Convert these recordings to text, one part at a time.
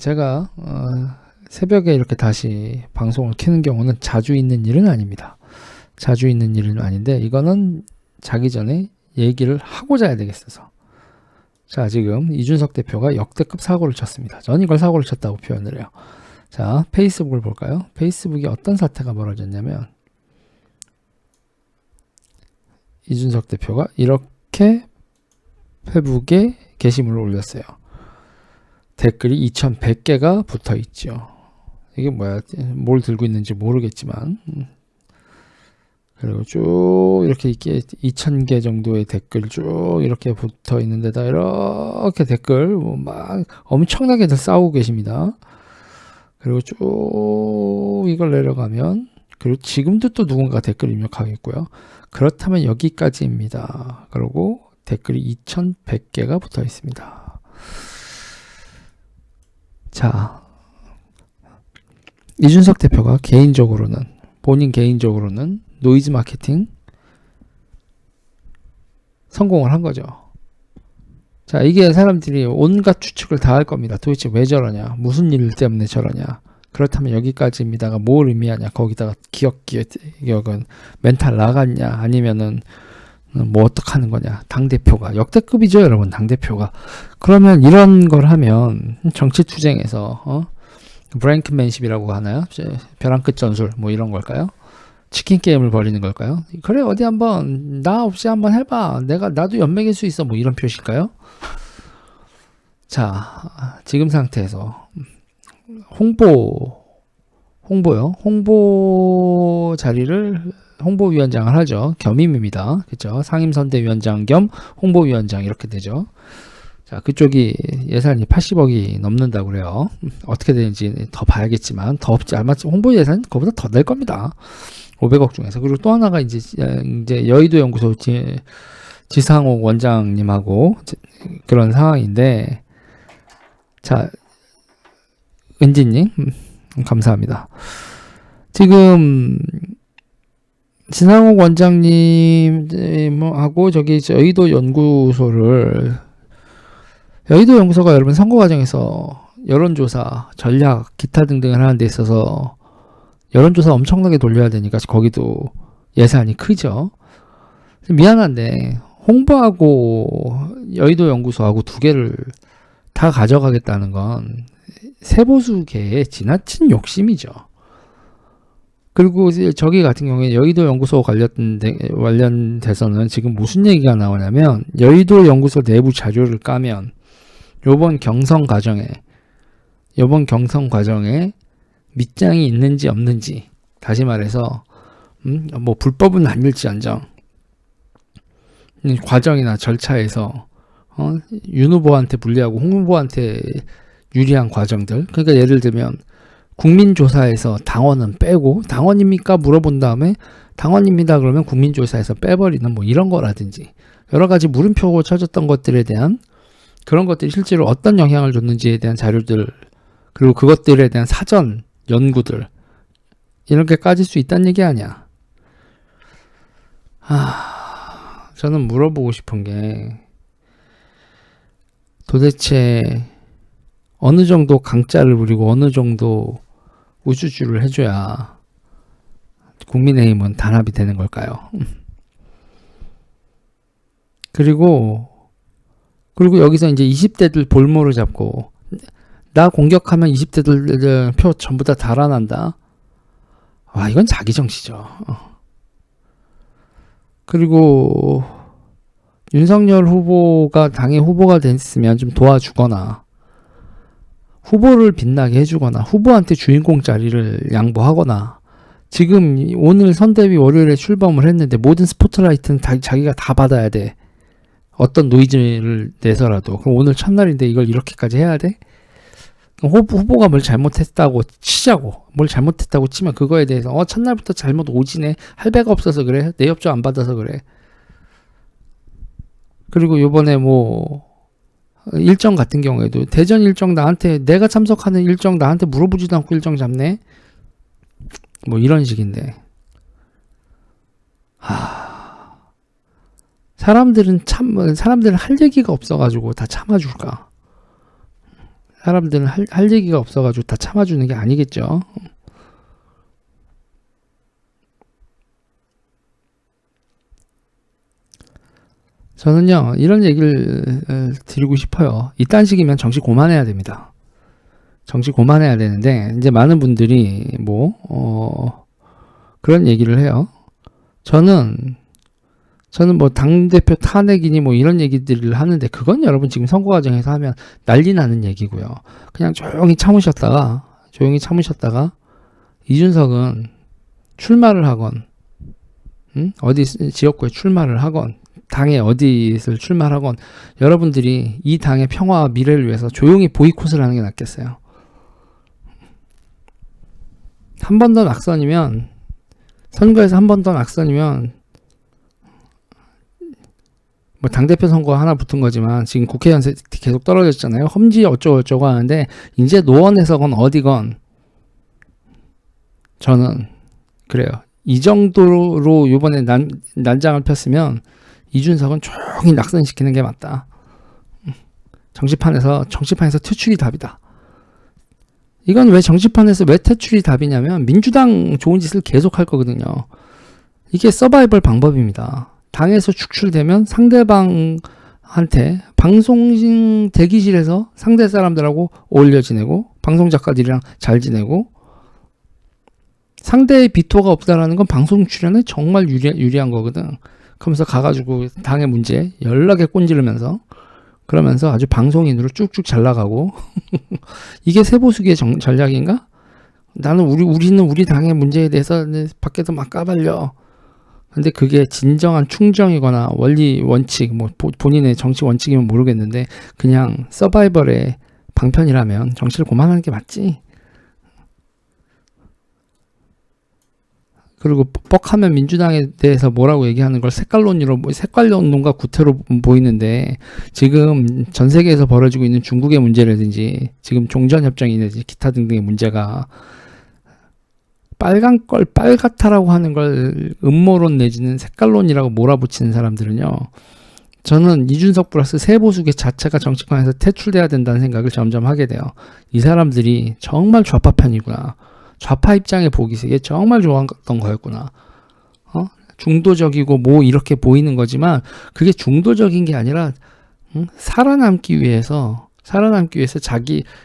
제가 새벽에 이렇게 다시 방송을 켜는 경우는 자주 있는 일은 아닙니다. 자주 있는 일은 아닌데 이거는 자기 전에 얘기를 하고 자야 되겠어서. 자, 지금 이준석 대표가 역대급 사고를 쳤습니다. 전 이걸 사고를 쳤다고 표현을 해요. 자, 페이스북을 볼까요? 페이스북에 어떤 사태가 벌어졌냐면 이준석 대표가 이렇게 페북에 게시물을 올렸어요. 댓글이 2100개가 붙어 있죠. 이게 뭐야? 뭘 들고 있는지 모르겠지만 그리고 쭉 이렇게 2000개 정도의 댓글 쭉 이렇게 붙어 있는 데다 이렇게 댓글 막 엄청나게들 싸우고 계십니다. 그리고 쭉 이걸 내려가면 그리고 지금도 또 누군가 댓글 입력하고 있고요. 그렇다면 여기까지입니다. 그리고 댓글이 2100개가 붙어 있습니다. 자, 이준석 대표가 본인 개인적으로는 노이즈 마케팅 성공을 한 거죠. 자, 이게 사람들이 온갖 추측을 다 할 겁니다. 도대체 왜 저러냐? 무슨 일 때문에 저러냐? 그렇다면 여기까지입니다가 뭘 의미하냐? 거기다가 기억은 멘탈 나갔냐? 아니면은 뭐 어떡하는 거냐? 당대표가 역대급이죠, 여러분. 당대표가. 그러면 이런 걸 하면 정치투쟁에서 브랭크맨십이라고 하나요? 벼랑 끝 전술 뭐 이런 걸까요? 치킨 게임을 벌이는 걸까요? 그래, 어디 한번 나 없이 한번 해봐. 나도 연맥일 수 있어. 뭐 이런 표시일까요? 자, 지금 상태에서 홍보 자리를 홍보위원장을 하죠. 겸임입니다. 그렇죠? 상임선대위원장 겸 홍보위원장 이렇게 되죠. 자, 그쪽이 예산이 80억이 넘는다고 그래요. 어떻게 되는지 더 봐야겠지만 더 없지 아마 홍보 예산 그거보다 더 낼 겁니다. 500억 중에서. 그리고 또 하나가 이제 여의도 연구소 지상옥 원장님하고 그런 상황인데, 자, 은지님 감사합니다. 지금 지상옥 원장님하고 저기 여의도 연구소가 여러분 선거 과정에서 여론조사, 전략, 기타 등등을 하는 데 있어서 여론조사 엄청나게 돌려야 되니까 거기도 예산이 크죠. 미안한데 홍보하고 여의도 연구소하고 두 개를 다 가져가겠다는 건 세보수계의 지나친 욕심이죠. 그리고 저기 같은 경우에 여의도 연구소 관련돼서는 지금 무슨 얘기가 나오냐면 여의도 연구소 내부 자료를 까면 요번 경선 과정에 밑장이 있는지 없는지, 다시 말해서 뭐 불법은 아닐지언정 과정이나 절차에서 윤 후보한테 불리하고 홍 후보한테 유리한 과정들, 그러니까 예를 들면 국민조사에서 당원은 빼고 당원입니까? 물어본 다음에 당원입니다. 그러면 국민조사에서 빼버리는 뭐 이런 거라든지 여러 가지 물음표고 쳐졌던 것들에 대한 그런 것들이 실제로 어떤 영향을 줬는지에 대한 자료들, 그리고 그것들에 대한 사전 연구들, 이렇게 까질 수 있다는 얘기 아니야. 저는 물어보고 싶은 게 도대체 어느 정도 강짜를 부리고 어느 정도 우주주를 해줘야 국민의힘은 단합이 되는 걸까요? 그리고 여기서 이제 20대들 볼모를 잡고 나 공격하면 20대들 표 전부 다 달아난다. 이건 자기 정치죠. 그리고 윤석열 후보가 당의 후보가 됐으면 좀 도와주거나 후보를 빛나게 해주거나 후보한테 주인공 자리를 양보하거나, 지금 오늘 선대위 월요일에 출범을 했는데 모든 스포트라이트는 자기가 다 받아야 돼. 어떤 노이즈를 내서라도. 그럼 오늘 첫날인데 이걸 이렇게까지 해야 돼? 후보가 뭘 잘못했다고 치자고. 뭘 잘못했다고 치면 그거에 대해서 첫날부터 잘못 오지네. 할배가 없어서 그래. 내 협조 안 받아서 그래. 그리고 요번에 뭐 일정 같은 경우에도 대전 일정 내가 참석하는 일정 나한테 물어보지도 않고 일정 잡네. 뭐 이런 식인데. 사람들은 할 얘기가 없어가지고 다 참아줄까? 사람들은 할 얘기가 없어가지고 다 참아주는 게 아니겠죠. 저는요, 이런 얘기를 드리고 싶어요. 이딴 식이면 정치 고만해야 됩니다. 정치 고만해야 되는데, 이제 많은 분들이 그런 얘기를 해요. 저는 뭐 당대표 탄핵이니 뭐 이런 얘기들을 하는데, 그건 여러분 지금 선거 과정에서 하면 난리 나는 얘기고요. 그냥 조용히 참으셨다가 이준석은 출마를 하건, 어디 지역구에 출마를 하건, 당에 어디를 출마를 하건, 여러분들이 이 당의 평화와 미래를 위해서 조용히 보이콧을 하는 게 낫겠어요. 한 번 더 낙선이면, 선거에서 한 번 더 낙선이면, 뭐 당대표 선거 하나 붙은 거지만 지금 국회의원 계속 떨어졌잖아요. 험지 어쩌고 하는데, 이제 노원에서건 어디건 저는 그래요. 이 정도로 이번에 난장을 폈으면 이준석은 조용히 낙선시키는 게 맞다. 정치판에서 퇴출이 답이다. 이건 왜 정치판에서 왜 퇴출이 답이냐면, 민주당 좋은 짓을 계속 할 거거든요. 이게 서바이벌 방법입니다. 당에서 축출되면 상대방한테 방송 대기실에서 상대 사람들하고 어울려 지내고, 방송 작가들이랑 잘 지내고, 상대의 비토가 없다라는 건 방송 출연에 정말 유리한 거거든. 그러면서 가가지고 당의 문제 연락에 꼰지르면서, 그러면서 아주 방송인으로 쭉쭉 잘 나가고 이게 세보수기의 전략인가? 나는 우리는 우리 당의 문제에 대해서 밖에서 막 까발려. 근데 그게 진정한 충정이거나 원칙, 뭐 본인의 정치 원칙이면 모르겠는데, 그냥 서바이벌의 방편이라면 정치를 그만하는 게 맞지. 그리고 뻑하면 민주당에 대해서 뭐라고 얘기하는 걸 색깔론과 구태로 보이는데, 지금 전 세계에서 벌어지고 있는 중국의 문제라든지, 지금 종전협정이라든지 기타 등등의 문제가 빨갛다라고 하는 걸 음모론 내지는 색깔론이라고 몰아붙이는 사람들은요, 저는 이준석 플러스 세보수계 자체가 정치권에서 퇴출돼야 된다는 생각을 점점 하게 돼요. 이 사람들이 정말 좌파 편이구나. 좌파 입장에 보기 이게 정말 좋았던 거였구나. 중도적이고 뭐 이렇게 보이는 거지만, 그게 중도적인 게 아니라 살아남기 위해서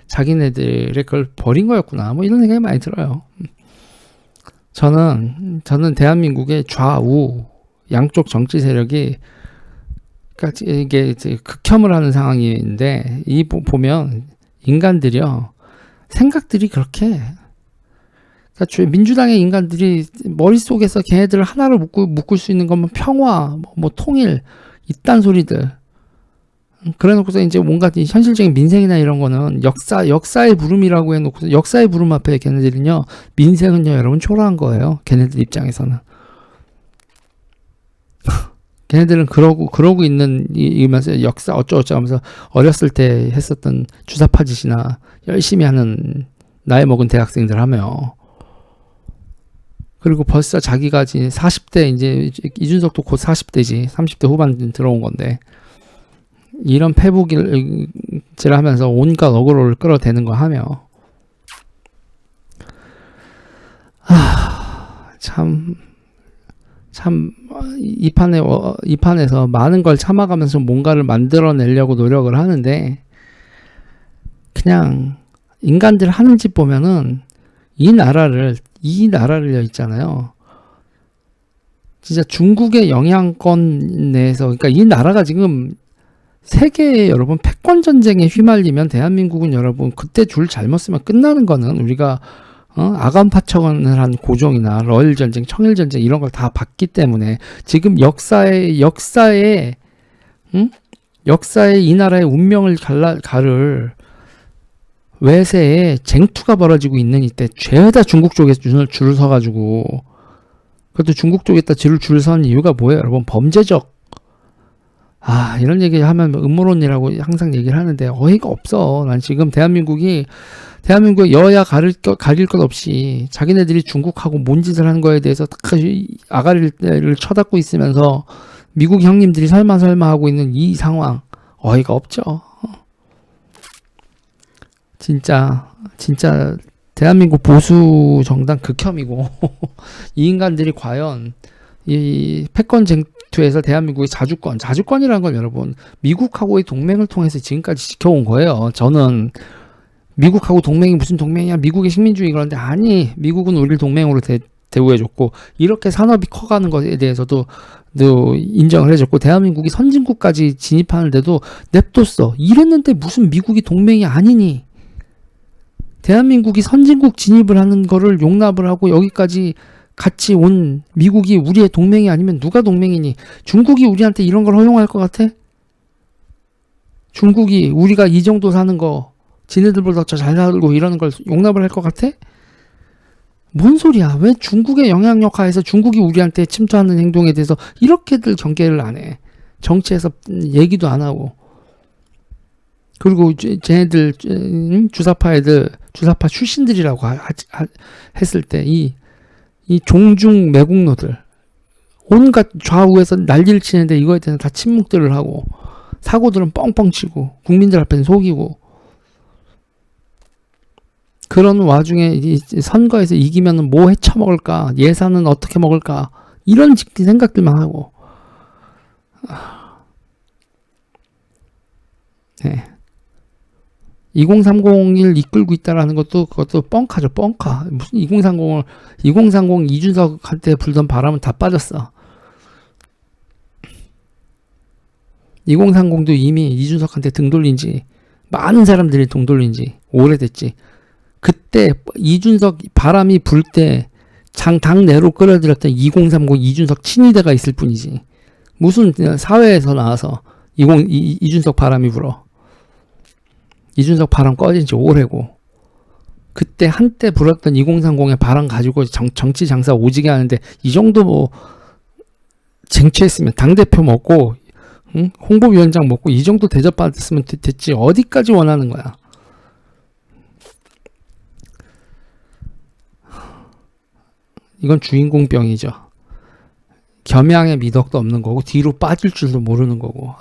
자기네들의 그걸 버린 거였구나. 뭐 이런 생각이 많이 들어요. 저는 대한민국의 좌우 양쪽 정치 세력이, 그러니까 이게 극혐을 하는 상황인데, 보면 인간들이요, 생각들이 그렇게, 그러니까 민주당의 인간들이 머릿속에서 걔네들을 하나로 묶을 수 있는 것만 평화, 뭐 통일, 이딴 소리들. 그래 놓고서 이제 뭔가 현실적인 민생이나 이런 거는 역사의 부름이라고 해놓고, 역사의 부름 앞에 걔네들은요, 민생은요, 여러분 초라한 거예요. 걔네들 입장에서는. 걔네들은 그러고 있는 이면서 역사 어쩌고저쩌고 하면서 어렸을 때 했었던 주사파 짓이나 열심히 하는 나이 먹은 대학생들 하며, 그리고 벌써 자기가 이제 40대, 이제 이준석도 곧 40대지, 30대 후반 들어온 건데, 이런 패부질을 하면서 온갖 어그로를 끌어대는 거 하며, 참 이 판에서 많은 걸 참아가면서 뭔가를 만들어내려고 노력을 하는데, 그냥 인간들 하는 짓 보면은 이 나라를 있잖아요. 진짜 중국의 영향권 내에서, 그러니까 이 나라가 지금 세계에 여러분 패권 전쟁에 휘말리면, 대한민국은 여러분 그때 줄 잘못 쓰면 끝나는 거는, 우리가 아간파천을 한 고종이나 러일 전쟁, 청일 전쟁 이런 걸 다 봤기 때문에, 지금 역사에 이 나라의 운명을 가를 외세에 쟁투가 벌어지고 있는 이때, 죄다 중국 쪽에 줄을 서가지고, 그것도 중국 쪽에다 줄을 선 이유가 뭐예요, 여러분? 범죄적. 이런 얘기 하면 음모론이라고 항상 얘기를 하는데 어이가 없어. 난 지금 대한민국의 여야 가릴 것 없이 자기네들이 중국하고 뭔 짓을 하는 거에 대해서 아가리를 쳐닫고 있으면서, 미국 형님들이 설마 하고 있는 이 상황, 어이가 없죠. 진짜 대한민국 보수 정당 극혐이고 이 인간들이 과연 이 패권 쟁투에서 대한민국의 자주권이라는 건 여러분 미국하고의 동맹을 통해서 지금까지 지켜온 거예요. 저는 미국하고 동맹이 무슨 동맹이야? 미국의 식민주의 그런데 아니 미국은 우리를 동맹으로 대우해줬고 이렇게 산업이 커가는 것에 대해서도 인정을 해줬고 대한민국이 선진국까지 진입하는데도 냅뒀어. 이랬는데 무슨 미국이 동맹이 아니니? 대한민국이 선진국 진입을 하는 거를 용납을 하고 여기까지 같이 온 미국이 우리의 동맹이 아니면 누가 동맹이니? 중국이 우리한테 이런 걸 허용할 것 같아? 중국이 우리가 이 정도 사는 거 지네들보다 더 잘 살고 이러는 걸 용납을 할 것 같아? 뭔 소리야? 왜 중국의 영향력 하에서 중국이 우리한테 침투하는 행동에 대해서 이렇게들 경계를 안 해? 정치에서 얘기도 안 하고. 그리고 쟤네들 주사파 출신들이라고 했을 때 이 종중 매국노들 온갖 좌우에서 난리를 치는데 이거에 대해서 다 침묵들을 하고 사고들은 뻥뻥 치고 국민들 앞에는 속이고 그런 와중에 이 선거에서 이기면 뭐 헤쳐먹을까? 예산은 어떻게 먹을까? 이런 생각들만 하고. 네. 2030을 이끌고 있다라는 그것도 뻥카죠, 뻥카. 무슨 2030 이준석한테 불던 바람은 다 빠졌어. 2030도 이미 이준석한테 등 돌린 지, 많은 사람들이 등 돌린 지 오래됐지. 그때 이준석 바람이 불 때 당 내로 끌어들였던 2030 이준석 친위대가 있을 뿐이지. 무슨 사회에서 나와서 이준석 바람이 불어. 이준석 바람 꺼진 지 오래고. 그때 한때 불었던 2030의 바람 가지고 정치 장사 오지게 하는데 이 정도 뭐 쟁취했으면 당대표 먹고 응? 홍보위원장 먹고 이 정도 대접받았으면 됐지. 어디까지 원하는 거야. 이건 주인공병이죠. 겸양의 미덕도 없는 거고 뒤로 빠질 줄도 모르는 거고.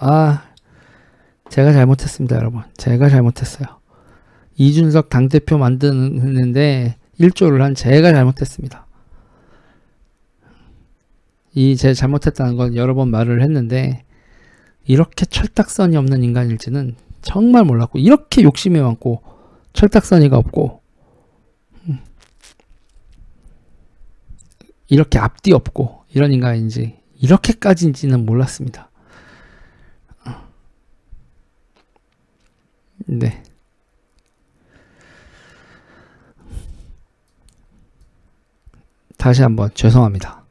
제가 잘못했습니다, 여러분. 제가 잘못했어요. 이준석 당대표 만드는데 일조를 한 제가 잘못했습니다. 제 잘못했다는 건 여러 번 말을 했는데 이렇게 철딱선이 없는 인간일지는 정말 몰랐고 이렇게 욕심이 많고 철딱선이가 없고 이렇게 앞뒤 없고 이런 인간인지 이렇게까지인지는 몰랐습니다. 네. 다시 한번 죄송합니다.